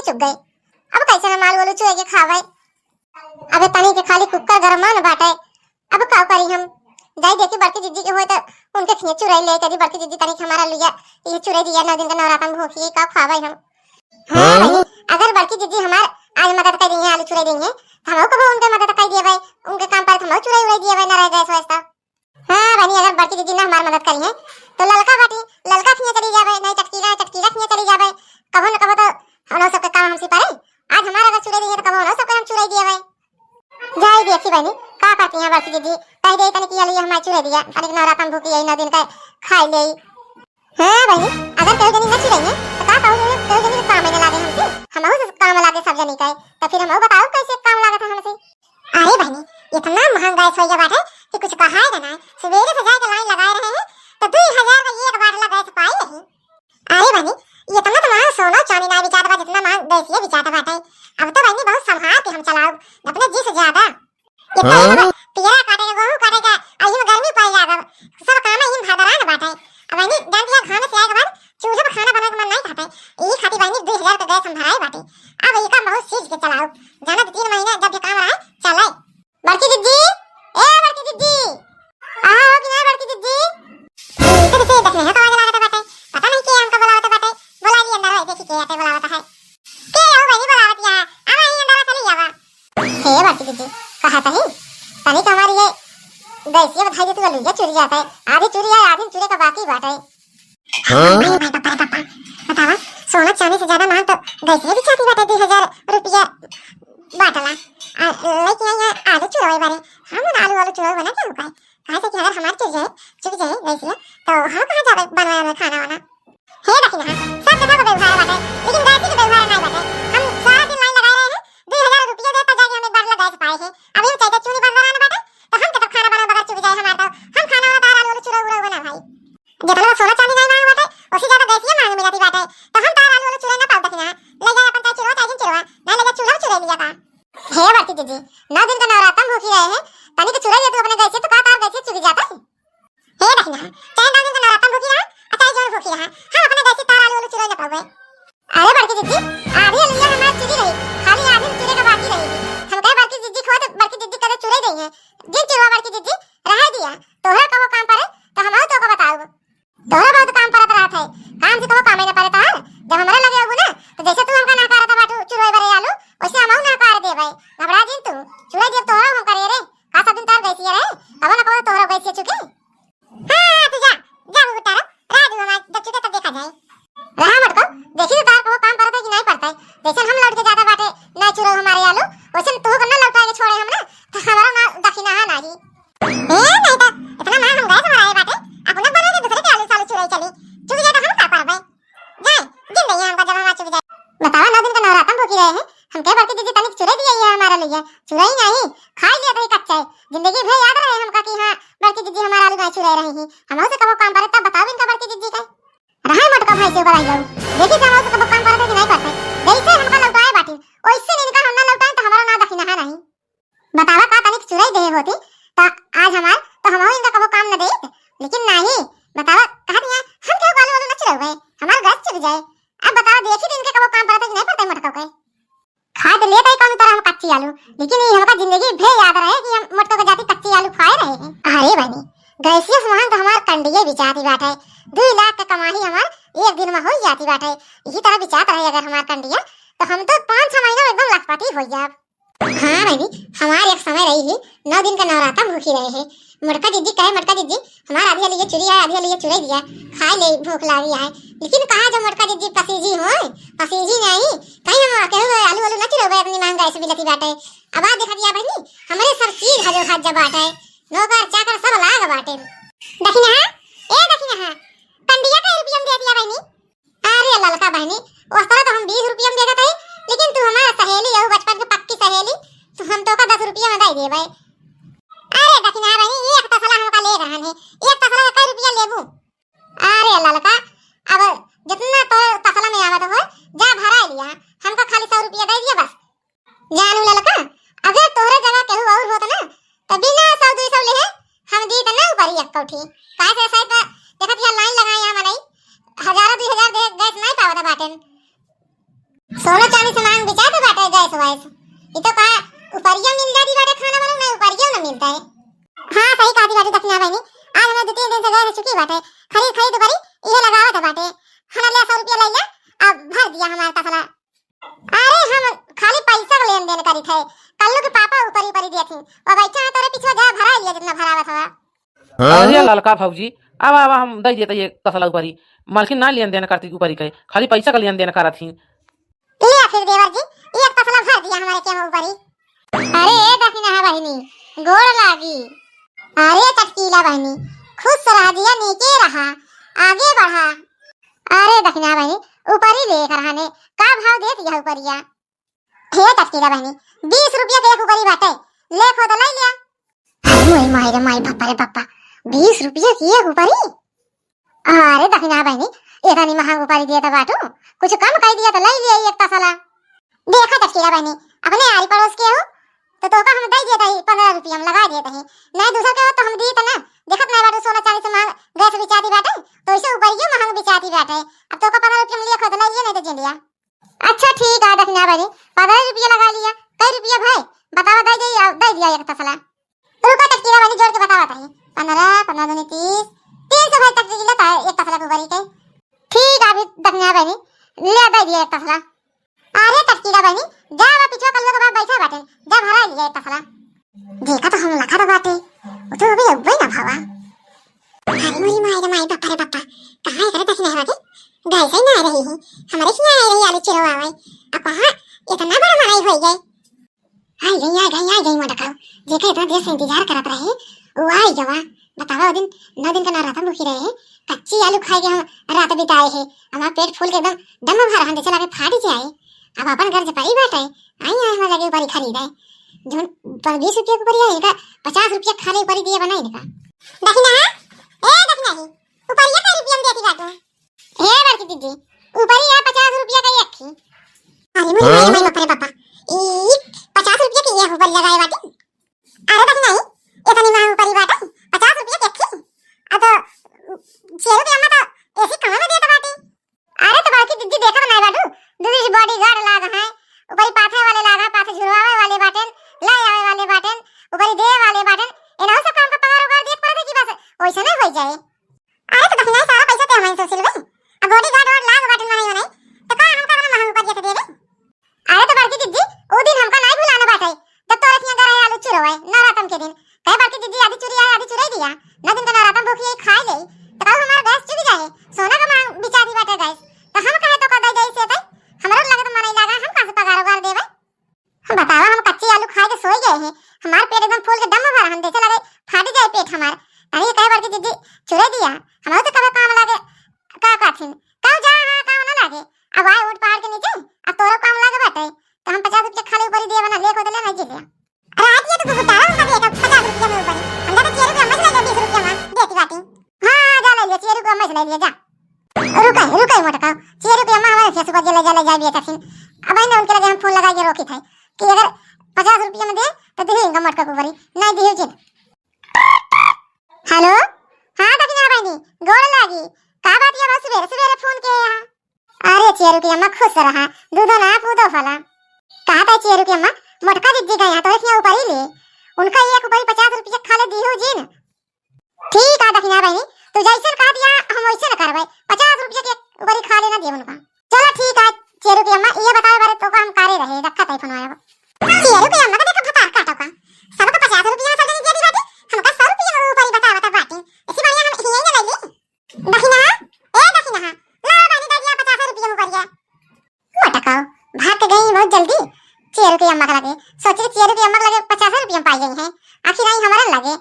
ही चुक गए। अब कैसे ना माल वालू चुए के खावे। अबे तनी के खाली कुकर गरमान बाटे। अब का करी हम? जाई देखी बड़की जिज्जी के होय त उनके खिए चुराई ले कदी बड़की जिज्जी तनी हमारा लिया ये चुराई दिया 9 दिन का नवरात्र में भूखी का खावे हम। हां भाई अगर बड़की जिज्जी हमार आज मदद कर देंगे आलू चुराई देंगे हम कब उनके मदद कर दिए भाई उनके काम पर हम चुराई उड़ाई दिए भाई ना रह गए सोचता। हां भाई अगर बड़की जिज्जी ने हमार मदद करी है तो ललका बाटी ललका खिए चली जावे नहीं चटकीला चटकीला खिए चली जावे कबो न कबो तो हम सब का काम हमसे पारे आज हमारा अगर चुराई देंगे तो कबो न सब हम चुराई दिए भाई। जाई देखी बहनी का करती है बड़की दीदी कह दे तने किया लिए हमारे चुरा दिया तने नवरात्र भूखी यही 9 दिन का खाई ले। हां बहनी अगर कहो जनी न चुराई तो का कहो जनी काम में लागे हमसे हम हो काम लागे सब जनी का तो फिर हम बताओ कैसे काम लागत है हमसे। अरे बहनी इतना महंगा है सोया बात है कि कुछ कहा है ना सवेरे से जाके लाइन लगाए रहे हैं तो 2000 का एक बार लगा तो पाई नहीं। अरे बहनी ये इतना तो महंगा सोना चांदी ना बेचाता जितना महंगा देसी बेचाता बाटे अब तो बहनी बहुत संभाल के हम चलाओ अपने जी से ज्यादा इतना तेरा काटेगा गेहूं काटेगा आई में गर्मी पड़ जाएगा सब काम इन भादरा ना बाटे अब बहनी जान दिया खाने से आए के बाद चूल्हे पर खाना बनाने का मन नहीं खाता यही खाती बहनी 2000 का गैस संभाले बाटे अब ये काम बहुत सीख के चलाओ जाना 3 महीने जब ये काम रहा चले। बड़की जिज्जी ए बड़की जिज्जी आ हो कि ना बड़की जिज्जी इधर से देखने है तो आवाज लागत बाटे पता नहीं के हमका बुलावत बाटे बुला ली अंदर है देखी के आते बुलावत है के हो बहनी बुलावत या अब आई अंदर चली जावा। हे बड़की जिज्जी कहा था ही तनी तो हमारी ये गैसिया बधाई दे तू ले चुरी जाता है आधी चुरी है आधी चुरी का बाकी बात है। हां भाई पापा बतावा सोना चांदी से ज्यादा मांग तो गैसिया भी चाहती बाटे 2000 रुपया बाटला लेकिन ये आलू चुराए बारे हम आलू वालू चुराए बना क्या होगा कहां से कि अगर हमार चुर जाए गैसिया तो हम कहां जावे बनवाने खाना वाना। हे देखी ना सब जगह को व्यवहार बाटे लेकिन गैसी के व्यवहार नहीं बाटे हम सारा दिन लाइन लगाए रहे हैं 2000 रुपया देता जाके हमें बार लगा पाए हैं अब ये चाहते चुनी बनवाना बाटे तो हम तो खाना बना बगैर चुग जाए हमारा तो हम खाना वाला तार आलू चुरा उड़ा बना भाई जितना सोना चांदी नहीं मांग बाटे उसी ज्यादा गैसिया मांग में जाती बाटे तो हम तार आलू चुरा ना पाऊ देखना ले जाए अपन चाहे चुरा चाहे चुरा ना ले जा चूल्हा चुरा लिया का। हे बड़की दीदी 9 दिन का नवरात्र भूखी रहे हैं तनी के चुरा दे तू अपने गैसे तो का तार गैसे चुग जाता है। हे देखना चाहे 9 दिन का नवरात्र भूखी रहा चाहे जोर भूखी रहा हम अपने गैसे तार आलू चुरा ना पावे। अरे बड़की दीदी आधी लिया हमार चुरी रही खाली आधी चुरे का बाकी रहेगी हम कहे बड़की दीदी खो तो बड़की दीदी कदे चुरा देंगे जिन चुरा बड़की दीदी रह दिया तोहरा कबो काम परे तो हम तो को बताओ तोहरा बहुत काम परत रहत है काम से तो काम नहीं परत है जब हमरा लगे होगु ना तो जैसे तू हमका ना करत बाटू चुरोय बरे आलू वैसे हम ना कर दे भाई घबरा जिन तू चुरा दे तोहरा हम करे रे का सब दिन तार गैसी रहे कबो ना कबो तोहरा गैसी चुके। हां तू जा जा उतार रात में जब चुके तब देखा जाए रहा मत को देखी तो तार को काम परत है कि नहीं पड़ता है जैसे हम लौट के जाता बाटे ना चुरो हमारे आलू वैसे तू को ना लौटा के छोड़े हम ना तो हमारा ना दखिना है ना जी ए नहीं तो इतना मां हम गए हमारे बाटे अपने बने के दूसरे के आलू सालू चुराई चली चुग जाए तो हम का पावे जाए जिन नहीं हमका जब हम चुग जाए बतावा 9 दिन का नवरात्र भूखी रहे हैं हम कह बड़की दीदी तनिक चुरा दिया है हमारा लिए चुराई नहीं खा लिया तो कच्चा है जिंदगी भर याद रहे हमका कि हां बड़की दीदी हमारा आलू नहीं चुरा रही है हम से कबो काम पर तब बताओ इनका बड़की दीदी का रहा मत का भाई से ऊपर आई जाओ देखी से हम से कबो काम पर कि नहीं करते जैसे हमका लौटाए बाटी ओइसे इनका हम ना लौटाए तो हमारा ना दखिना है नहीं बतावा का तनिक चुराई दे होती तो आज हमार तो हम इनका कबो काम न दे लेकिन नहीं बतावा कहा दिया हम क्यों बालू वालू न चुराए हमारा गैस चुग जाए अब बतावा देखी दिन के कबो काम पर कि नहीं पड़ते मटका के खाद लेता ही कौन तरह हम कच्ची आलू लेकिन ये हमका जिंदगी भर याद रहे कि हम मटको के जाती कच्ची आलू खाए रहे हैं। अरे बहनी गैसिया सामान तो हमार कंडिये बिचाती बाटे 2 लाख का कमाई हमार एक दिन में हो जाती बाटे इसी तरह बिचात रहे अगर हमार कंडिया तो हम तो 5-6 महीना में एकदम लखपति हो जाब। हां बहनी हमार एक समय रही है 9 दिन का नवरात्र भूखी रहे हैं मटका दीदी कहे मटका दीदी हमार आधी लिए चुरी है आधी लिए चुराई दिया खाए ले भूख लागी है लेकिन कहा जो मटका दीदी पसीजी हो पसीजी नहीं कहीं हम कहू आलू वालू न चुरावे अपनी मांग ऐसे बिलती बाटे अब आ देखा दिया बहनी हमारे सब चीज हजो हाथ जब बाटे नौकर चाकर सब लाग बाटे देखी ना ए देखी ना कंडिया का रुपया में दे दिया बहनी। अरे ललका बहनी उस तरह तो हम 20 रुपया में देगा थे लेकिन तू हमारा सहेली हो बचपन की पक्की सहेली तो हम तो का 10 रुपया में दे दे भाई। अरे देखी ना बहनी एक तसला हमका ले रहन है एक तसला का रुपया लेबू। अरे ललका अब जितना तो तसला में आवत हो जा भरा लिया हमका खाली 100 रुपया दे दिया बस जानू ललका अगर तोहरे जगह केहू और होत ना तो बिना 100-200 ले हम दी त ना ऊपर एक कौठी काहे से शायद देखत या लाइन लगाया मनई 1000-2000 दे गैस नहीं पावत बाटन। सोना चांदी सामान बेचा तो बाटे गैस वैस ये तो का उपरिया मिल जाती बाटे खाना वाला नहीं उपरिया ना मिलता है। हां सही कहा बाटे दक्षिणा बहनी आज हमें 2-3 दिन से गए चुकी बाटे खरीद करी ये लगावत बाटे हना ले 100 रुपया ले ले अब भर दिया हमारा तसला। अरे हम खाली पैसा का लेन देन करी थे कल्लू के पापा ऊपर ऊपर दिए थी और बैठा है तोरे पीछे जा भरा लिया जितना भरावा था। अरे ललका फौजी अब हम दे देते ये तसला ऊपरी मालकिन ना लेन देन करती ऊपरी के खाली पैसा का लेन देन करा थी। लिया फिर देवर जी एक तसला भर दिया हमारे के ऊपरी। अरे दक्षिणा बहनी गोड़ लागी। अरे चटकीला बहनी खुश रह दिया नीचे रहा आगे बढ़ा। अरे दक्षिणा बहनी ऊपरी लेकर आने का भाव दे दिया ऊपरिया। हे चटकीला बहनी 20 रुपया के एक ऊपरी बाटे ले खो तो ले लिया। अरे माय रे माय पप्पा रे पप्पा 20 रुपया की एक ऊपरी। अरे दक्षिणा बहनी इतनी महंग ऊपरी दिया था बाटू कुछ कम कर दिया तो ले लिया एक तसला। देखा चटकीला बहनी अपने आरी पड़ोस के हो तो का हम दे देता ही 15 रुपया हम लगा देते हैं नहीं दूसरा के हो तो हम दी तो ना देखत नहीं बाटू सोना चांदी से महंग गैस बिचाती बाटे तो इसे ऊपर ये महंग बिचाती बाटे अब तो का 15 रुपया में लिया खो तो ले नहीं तो जे लिया। अच्छा ठीक है दक्षिणा बहनी 15 रुपया लगा लिया कई रुपया भाई बतावा दे दिया एक तसला। रुका चटकीला बहनी जोड़ के बतावा था 15 15 दूनी 30 300 भाई तक लेता है एक तसला ऊपरी के। ठीक है अभी दक्षिणा बहनी ले दे दिया एक तसला। अरे चटकीला बहनी जा वा पीछे कल्लो के बाद बैठा बाटे जा भरा लिया एक तसला। देखा तो हम लखा बाटे वो तो अभी अब्बे ना भावा। अरे मोरी माय पप्पा रे पप्पा कहां करे दक्षिणा बाटे गाय से ना रही है हमारे से आ रही आलू चिरो आवे अब कहां इतना बड़ा माई हो गए। आ गई मोटका जेके इतना देर से इंतजार करत रहे वो आई जवा बतावा दिन 9 दिन का ना रात भूखी रहे कच्ची आलू खाए के हम रात बिताए है हमारा पेट फूल के एकदम दम भर हम चला के फाड़ी से आए अब अपन घर से परी बैठे आई हमारे लगे ऊपर खरीद है जो 20 रुपया के ऊपर है का 50 रुपया खाली ऊपर दिए बनाई का दक्षिणा ए दक्षिणा ही ऊपर ये कई रुपया में देती बाटू ए बड़की दीदी ऊपर ये 50 रुपया का एक थी। अरे मेरे बाप रे पापा ई 50 रुपया के ये ऊपर लगाए बाटे। अरे दक्षिणा ही इतनी महंग ऊपर बाटे 50 रुपया के थी अब तो 6 रुपया में तो ऐसी कहां में देता बाटे। अरे तो बड़की दीदी देखा नहीं बाटू दूसरी बॉडीगार्ड लागा है ऊपरी पाथे वाले लागा पाथे झुरवावे वाले बाटन ले आवे वाले बाटन ऊपरी दे वाले बाटन एना सब काम का पगार उगार देख पड़े की बस वैसा नहीं हो जाए। अरे तो दक्षिणा सारा पैसा ते हमारे सोच ले अब बॉडीगार्ड और लाग बाटन नहीं होने तो का हमका बड़ा महंग ऊपर देते दे रे। अरे तो बड़की दीदी वो दिन हमका नहीं भुलाना बाटे जब तो रखिया करे आलू चुरवाए नवरातन के दिन कहे बड़की दीदी आधी चुराई दिया ना दिन का नवरातन भूखी खा ले तो कल हमारा गैस चुरी जाए सोना का मांग बिचारी बाटे गैस तो हम कहे तो का दे से तई हमरा लगे तो मन नहीं लगा हम कैसे पगार उगार देबे। हम बतावा हम कच्ची आलू खा के सोई गए हैं हमार पेट एकदम फूल के दम भर हम देखे लगे फाट जाए पेट हमार नहीं कहे बड़की दीदी चुरा दिया हमरा तो कबे काम लगे का काथिन कब जा हां काम ना लगे अब आए उठ पहाड़ के नीचे अब तोरो काम लगे बाटे तो हम 50 रुपया खाली ऊपर दिए बना ले को दे नहीं जिले। अरे आज ये तो गुटारा हम देगा 50 रुपया में ऊपर हम तो 6 रुपया मत ले 20 रुपया में देती बाटी। हां जा ले 6 रुपया मत ले जा रुका मोटका 6 रुपया में हमारे फेस पर जले जा बिया तफिन अब आई ने उनके लगे हम फोन लगा के रोकी थे कि अगर 50 रुपया में दे तो देंगे मटका को बरी नहीं दियो चिन। हेलो हां दक्षिणा बहनी गोड़ लागी का बात ये बस सवेरे फोन के यहां। अरे 6 रुपया में खुश रहा दूधो ना पूदो फला कहा था 6 रुपया में मटका दीजिए गया तो इसने ऊपर ही ले उनका एक ऊपर 50 रुपया खा ले दियो जिन। ठीक है दक्षिणा बहनी तो जैसे कहा दिया हम वैसे करवाए 50 रुपया के ऊपर खा लेना दिए उनका। चलो ठीक है 6 रुपया में ये बताओ बारे तो काम करे रहे रखा था फोन आया 6 रुपया में देखो भता काटो का सब तो 50 रुपया में सजनी दे बाटी हमका 100 रुपया में ऊपर ही बता बाटी ऐसी बढ़िया हम यही ले ले दक्षिणा ए दक्षिणा ला बहनी दे दिया 50 रुपया में ऊपर या मटकाओ भाग के गई बहुत जल्दी 6 रुपया में लगे सोचे 6 रुपया में लगे 50 रुपया में पाई गई है आखिर आई हमारा लगे